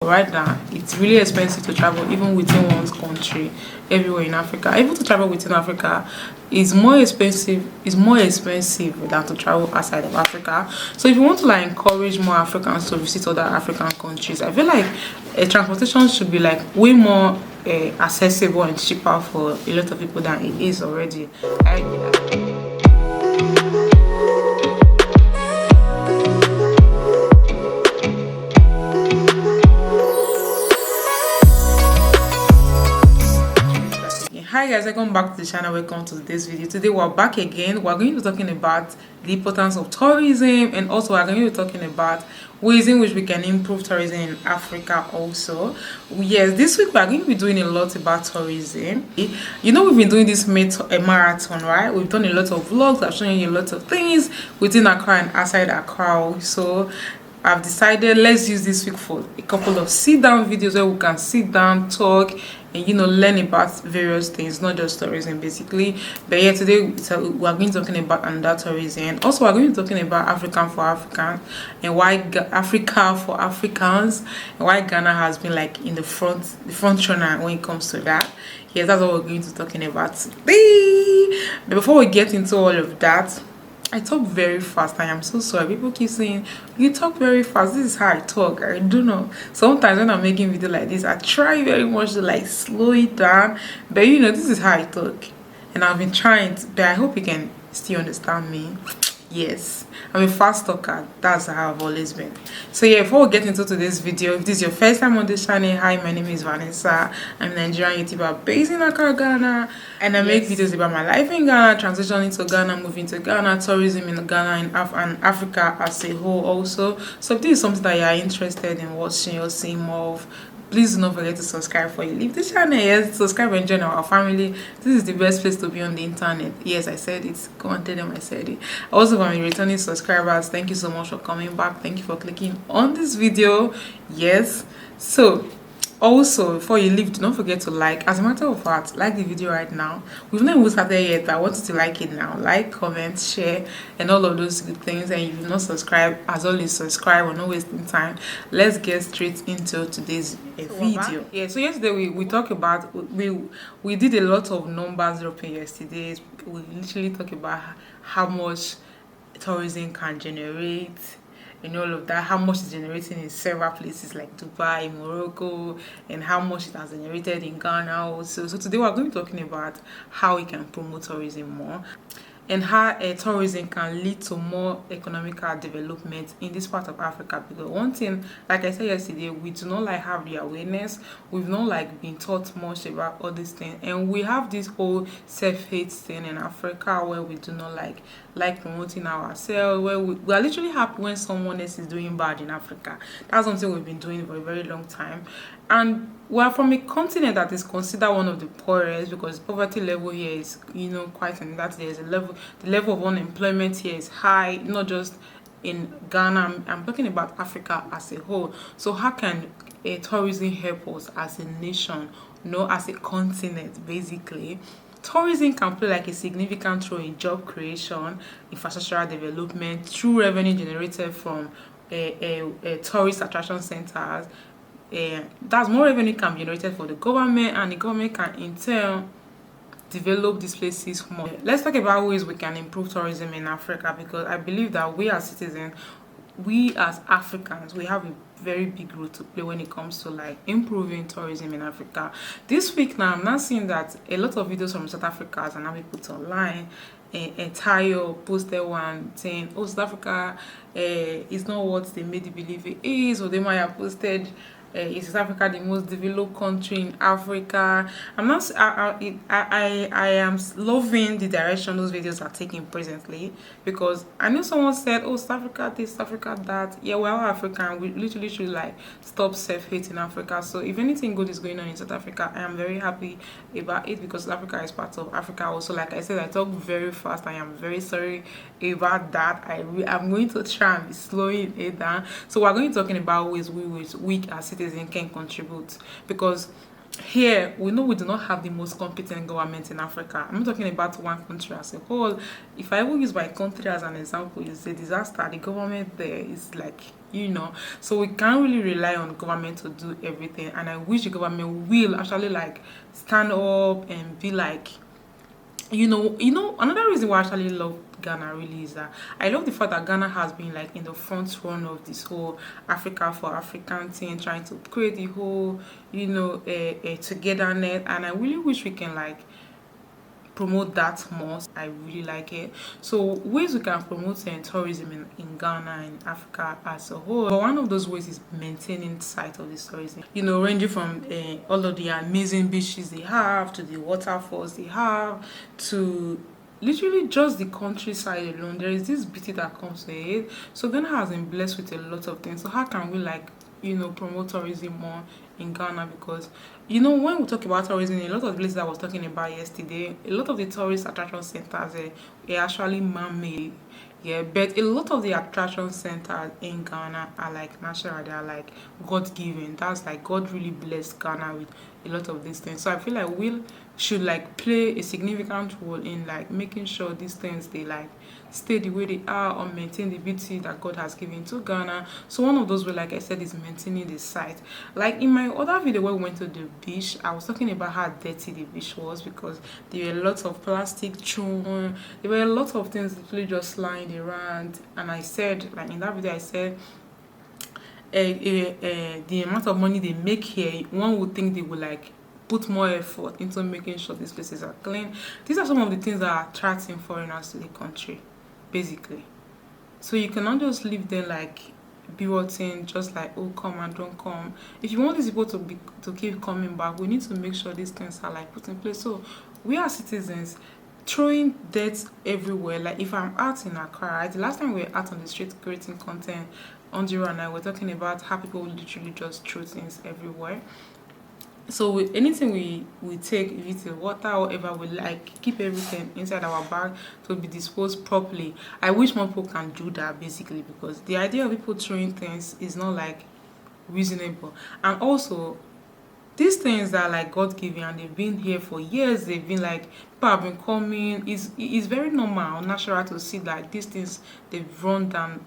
Right now, it's really expensive to travel even within one's country, everywhere in Africa. Even to travel within Africa is more expensive. Is more expensive than to travel outside of Africa. So if you want to like encourage more Africans to visit other African countries, I feel like transportation should be like way more accessible and cheaper for a lot of people than it is already. I agree that. Hi guys, welcome back to the channel. Welcome to this video. Today we're back again. We're going to be talking about the importance of tourism, and also we're going to be talking about ways in which we can improve tourism in Africa also. Yes, this week we're going to be doing a lot about tourism. You know, we've been doing this marathon, right? We've done a lot of vlogs. I've shown you a lot of things within Accra and outside Accra. So I've decided let's use this week for a couple of sit down videos where we can sit down, talk, and learn about various things, not just tourism basically. But yeah, today we are going to be talking about another tourism. Also, we're going to be talking about African for Africans, and why Africa for Africans, and why Ghana has been like in the front runner when it comes to that. Yes, that's what we're going to be talking about today. But before we get into all of that, I talk very fast. I am so sorry. People keep saying you talk very fast. This is how I talk. I don't know. Sometimes when I'm making video like this, I try very much to like slow it down. But this is how I talk, and I've been trying to, but I hope you can still understand me. Yes, I'm a fast talker. That's how I've always been. So yeah, before we get into today's video, if this is your first time on this channel, hi, my name is Vanessa. I'm a Nigerian YouTuber based in Accra, Ghana, and I make videos about my life in Ghana, transitioning to Ghana, moving to Ghana, tourism in Ghana and Africa as a whole also. So if this is something that you are interested in watching or seeing more of, please do not forget to subscribe before you leave the channel. Yes, subscribe and join our family. This is the best place to be on the internet. Yes, I said it. Go and tell them I said it. Also, for my returning subscribers, thank you so much for coming back. Thank you for clicking on this video. Yes. So also, before you leave, do not forget to like. As a matter of fact, like the video right now. We've not even started yet, but I want you to like it now. Like, comment, share, and all of those good things. And if you've not subscribed, as always, subscribe. We're not wasting time. Let's get straight into today's video. Yeah, so yesterday we talked about, we did a lot of numbers dropping yesterday. We literally talked about how much tourism can generate and all of that, how much it's generating in several places like Dubai, Morocco, and how much it has generated in Ghana also. So today we're going to be talking about how we can promote tourism more, and how tourism can lead to more economical development in this part of Africa. Because one thing, like I said yesterday, we do not like have the awareness. We've not like been taught much about all these things, and we have this whole self-hate thing in Africa where we do not like promoting ourselves, where we are literally happy when someone else is doing bad in Africa. That's something we've been doing for a very long time, and we are from a continent that is considered one of the poorest, because poverty level here is quite, and that there's the level of unemployment here is high, not just in Ghana. I'm talking about Africa as a whole. So how can tourism help us as a nation, as a continent basically? Tourism can play like a significant role in job creation, infrastructural development, through revenue generated from tourist attraction centers. That's more revenue can be generated for the government, and the government can in turn develop these places more. Let's talk about ways we can improve tourism in Africa, because I believe that we as citizens, we as Africans, we have a very big role to play when it comes to like improving tourism in Africa. This week now, I'm not seeing that a lot of videos from South Africa are now being put online. And Tayo posted one saying, "Oh, South Africa is not what they made you believe it is," or they might have posted, is South Africa the most developed country in Africa? I'm not. I am loving the direction those videos are taking presently, because I know someone said, "Oh, South Africa this, South Africa that." Yeah, we're all African. We literally should like stop self-hate in Africa. So if anything good is going on in South Africa, I am very happy about it, because South Africa is part of Africa also. Like I said, I talk very fast. I am very sorry about that. I'm going to try and be slowing it down. So we're going to be talking about ways we as citizens can contribute, because here we know we do not have the most competent government in Africa. I'm not talking about one country as a whole. If I will use my country as an example, it's a disaster. The government there is like So we can't really rely on government to do everything, and I wish the government will actually like stand up and be like, another reason why I actually love Ghana really is that I love the fact that Ghana has been like in the front run of this whole Africa for African thing, trying to create the whole, togetherness, and I really wish we can like promote that more. I really like it. So ways we can promote tourism in Ghana and Africa as a whole. But one of those ways is maintaining sight of this tourism. Ranging from all of the amazing beaches they have, to the waterfalls they have, to literally just the countryside alone. There is this beauty that comes with it. So Ghana has been blessed with a lot of things. So how can we like promote tourism more in Ghana? Because when we talk about tourism, a lot of places I was talking about yesterday, a lot of the tourist attraction centers are actually man-made. Yeah, but a lot of the attraction centers in Ghana are like natural. They are like God-given. That's like God really blessed Ghana with a lot of these things. So I feel like we should like play a significant role in like making sure these things they like stay the way they are, or maintain the beauty that God has given to Ghana. So one of those way, like I said, is maintaining the site. Like in my other video where we went to the beach, I was talking about how dirty the beach was, because there were lots of plastic thrown, there were a lot of things literally just lying around. And I said, like in that video, I said the amount of money they make here, one would think they would like put more effort into making sure these places are clean. These are some of the things that are attracting foreigners to the country, basically. So you cannot just leave them like be rotten, just like, oh, come and don't come. If you want these people to keep coming back, we need to make sure these things are like put in place. So we are citizens throwing dirt everywhere. Like if I'm out in Accra, right, the last time we were out on the street creating content, Ondiro and I were talking about how people literally just throw things everywhere. So with anything we take, if it's water or whatever, we like keep everything inside our bag to be disposed properly. I wish more people can do that, basically, because the idea of people throwing things is not like reasonable. And also, these things that are like God given and they've been here for years, they've been like people have been coming. It's very normal, natural to see like these things they've run down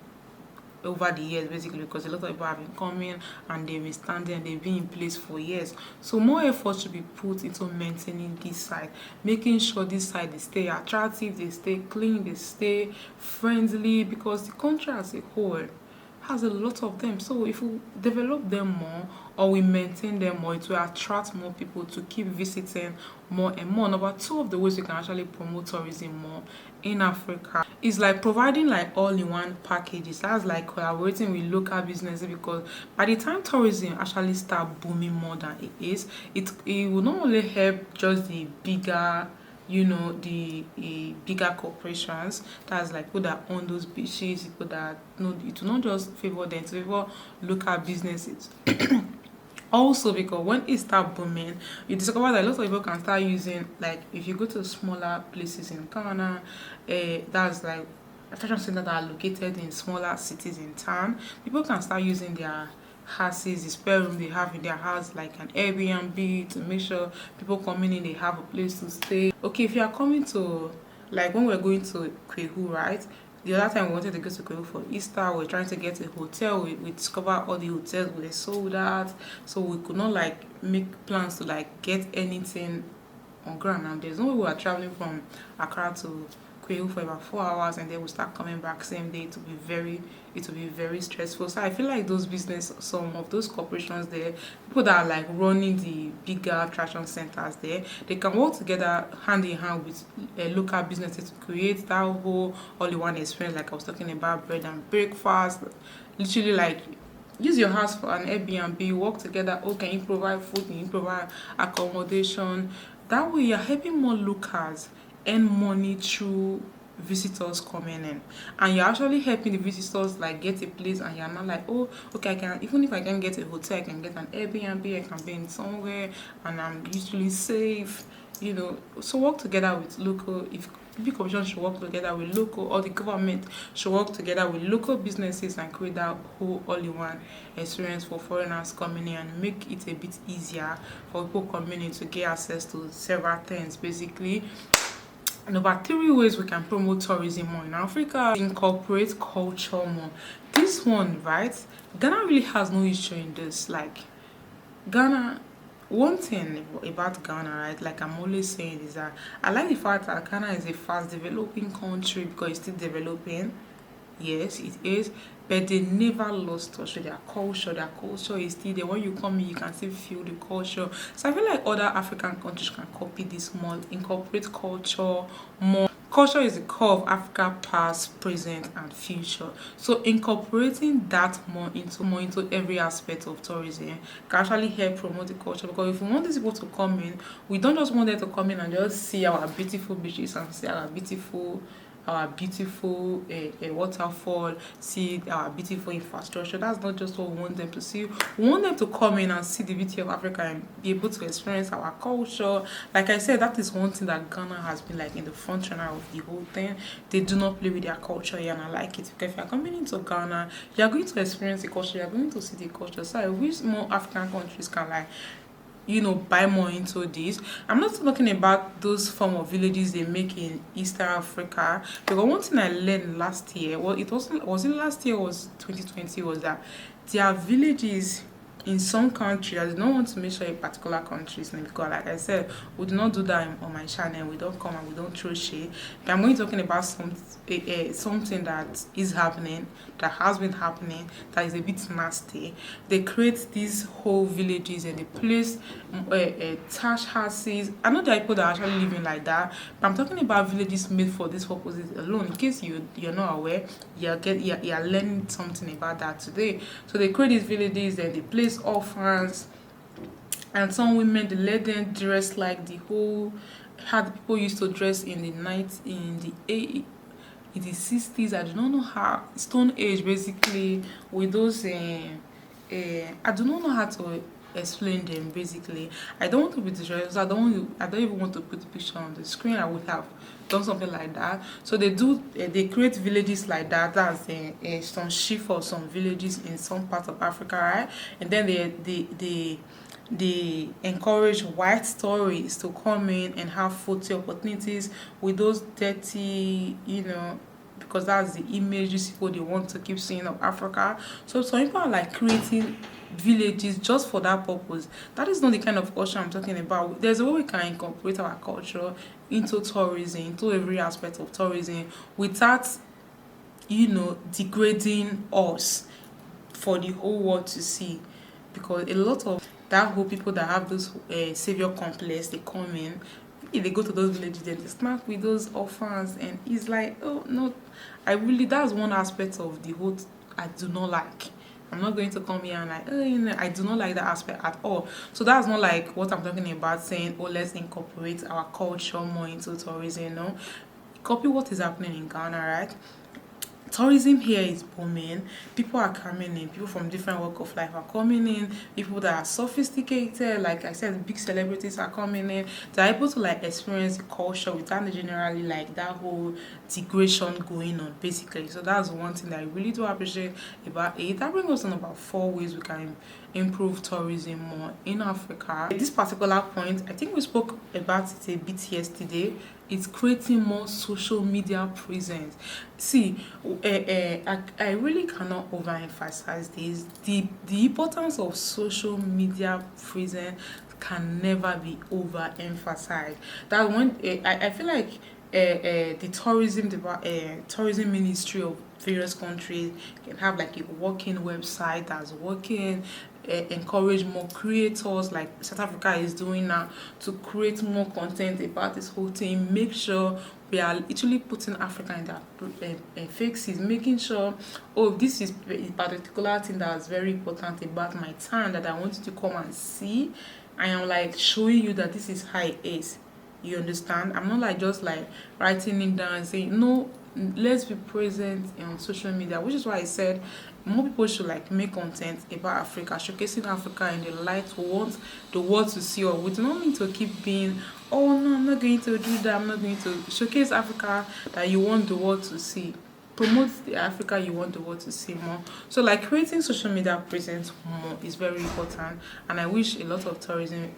over the years, basically, because a lot of people have been coming and they've been standing and they've been in place for years. So more effort should be put into maintaining this site, making sure this site they stay attractive, they stay clean, they stay friendly, because the country as a whole has a lot of them. So if we develop them more, or we maintain them more, it will attract more people to keep visiting more and more. Number two of the ways we can actually promote tourism more in Africa is like providing like all-in-one packages. That's like collaborating with local businesses, because by the time tourism actually start booming more than it is, it will not only help just the bigger the bigger corporations, that's like people that own those beaches, people that it will not just favor them, to favor local businesses. Also, because when it start booming, you discover that a lot of people can start using, like if you go to smaller places in Ghana, that's like attraction centers that are located in smaller cities in town, people can start using their houses, the spare room they have in their house, like an Airbnb, to make sure people coming in they have a place to stay. Okay, if you are coming to, like when we're going to Kwehu, right? The other time we wanted to go to Kwehu for Easter, we are trying to get a hotel. We discovered all the hotels were sold out, so we could not like make plans to like get anything on ground. And there's no way we are traveling from Accra to Kwehu for about 4 hours and then we'll start coming back same day. It will be very stressful. So I feel like those business, some of those corporations there, people that are like running the bigger attraction centers there, they can work together hand in hand with local businesses to create that whole all-in-one experience, like I was talking about, bread and breakfast. Literally, like, use your house for an Airbnb, work together. Oh, can you provide food? Can you provide accommodation? That way you're helping more locals earn money through visitors coming in, and you're actually helping the visitors like get a place, and you're not like, oh, okay, I can, even if I can get a hotel, I can get an Airbnb, I can be in somewhere and I'm usually safe, so work together with local. If big corporations should work together with local, or the government should work together with local businesses and create that whole all-in-one experience for foreigners coming in, and make it a bit easier for people coming in to get access to several things, basically. Number 3 ways we can promote tourism more in Africa: incorporate culture more. This this one, right? Ghana really has no issue in this. Like Ghana, one thing about Ghana, right? Like I'm always saying is that I like the fact that Ghana is a fast developing country because it's still developing. Yes, it is, but they never lost touch with their culture. Their culture is still there. When you come in, you can still feel the culture. So I feel like other African countries can copy this more, incorporate culture more. Culture is the core of Africa past, present, and future. So incorporating that more into every aspect of tourism can actually help promote the culture. Because if we want these people to come in, we don't just want them to come in and just see our beautiful beaches and see our beautiful waterfall, see our beautiful infrastructure. That's not just what we want them to see. We want them to come in and see the beauty of Africa and be able to experience our culture. Like I said, that is one thing that Ghana has been like in the front runner of the whole thing. They do not play with their culture here, and I like it, because if you're coming into Ghana, you're going to experience the culture, you're going to see the culture. So I wish more African countries can like buy more into this. I'm not talking about those form of villages they make in Eastern Africa. Because one thing I learned last year, well, was it last year or was 2020, was that there are villages in some countries. I do not want to mention a particular country's name because, like I said, we do not do that on my channel. We don't come and we don't throw shade. But I'm going to talking about something that is happening, that has been happening, that is a bit nasty. They create these whole villages and they place thatch houses. I know there are people that are actually living like that, but I'm talking about villages made for these purposes alone. In case you're not aware, you're learning something about that today. So they create these villages and they place orphans, and some women, they let them dress like how the people used to dress in the night in the 60s. I do not know how, Stone Age basically, with those I do not know how to explain them basically. I don't want to be disrespectful. I don't even want to put the picture on the screen. I would have done something like that. So they create villages like that. That's some shift for some villages in some parts of Africa, right? And then they encourage white tourists to come in and have photo opportunities with those dirty, because that's the image these people they want to keep seeing of Africa. So some people are like creating villages just for that purpose. That is not the kind of culture I'm talking about. There's a way we can incorporate our culture into tourism, into every aspect of tourism, without degrading us for the whole world to see. Because a lot of that whole people that have those savior complex, they come in, if they go to those villages, then they snack with those orphans, and it's like, oh no, that's one aspect of the whole I do not like. I'm not going to come here and like, I do not like that aspect at all. So that's not like what I'm talking about, saying, oh, let's incorporate our culture more into tourism. Copy what is happening in Ghana, right? Tourism here is booming. People are coming in. People from different walk of life are coming in. People that are sophisticated, like I said, big celebrities are coming in. They're able to like experience the culture without generally like that whole degradation going on, basically. So that's one thing that I really do appreciate about it. That brings us on about 4 ways we can improve tourism more in Africa. At this particular point, I think we spoke about it a bit yesterday. It's creating more social media presence. See, I really cannot overemphasize this. The importance of social media presence can never be overemphasized. That one, I feel like the tourism ministry of various countries can have like a working website that's working, encourage more creators like South Africa is doing now to create more content about this whole thing. Make sure we are literally putting Africa in their faces, making sure, oh, this is a particular thing that's very important about my town that I want you to come and see. I am like showing you that this is how it is. You understand? I'm not like just like writing it down and saying, no, let's be present on social media, which is why I said more people should like make content about Africa, showcasing Africa in the light we want the world to see. Or we do not need to keep being, oh no, I'm not going to do that, I'm not going to showcase Africa that you want the world to see. Promote the Africa you want the world to see more. So like creating social media presence more is very important, and I wish a lot of tourism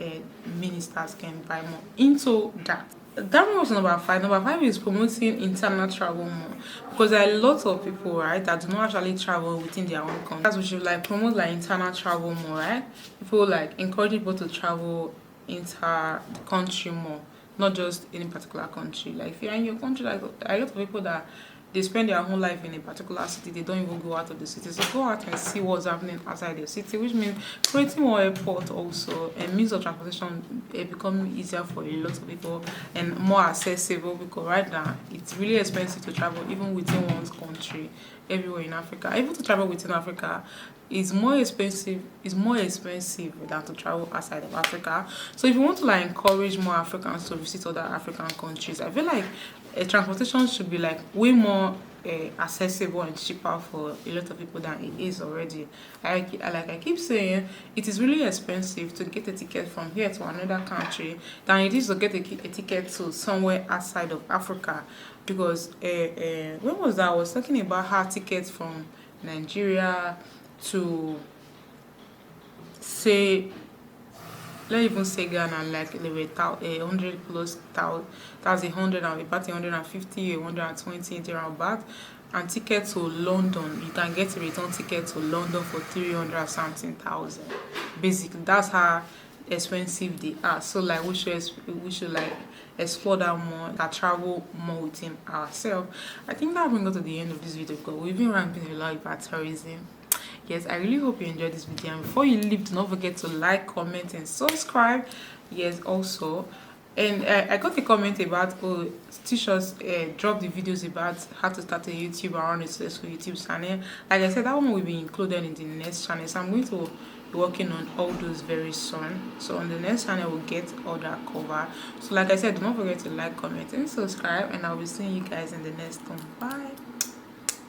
ministers can buy more into that. that one was number five. Number five is promoting internal travel more, because there are lots of people, right, that do not actually travel within their own country. That's we should like promote like internal travel more, right? People like encourage people to travel inter country more, not just in a particular country. Like if you're in your country, like a lot of people that they spend their whole life in a particular city, they don't even go out of the city. So go out and see what's happening outside the city, which means creating more airport also and means of transportation becoming easier for a lot of people and more accessible, because right now it's really expensive to travel even within one's country, everywhere in Africa. Even to travel within Africa is more expensive than to travel outside of Africa. So if you want to like encourage more Africans to visit other African countries, I feel like transportation should be like way more accessible and cheaper for a lot of people than it is already. Like I keep saying, it is really expensive to get a ticket from here to another country than it is to get a ticket to somewhere outside of Africa. Because when was that? I was talking about how tickets from Nigeria to say, let's even say Ghana, like they were 100 plus thousand, that's 100 and about 150, 120 thereabout. And ticket to London, you can get a return ticket to London for 300 something thousand. Basically, that's how expensive they are. So like we should like explore that more, that travel more within ourselves. I think that brings us to the end of this video, because we've been ramping a lot about tourism. Yes, I really hope you enjoyed this video, and before you leave, do not forget to like, comment and subscribe. Yes, also, and I got a comment about teachers drop the videos about how to start a YouTube around a successful YouTube channel. Like I said, that one will be included in the next channel, so I'm going to be working on all those very soon. So on the next channel we'll get all that covered. So like I said, do not forget to like, comment and subscribe, and I'll be seeing you guys in the next one. Bye.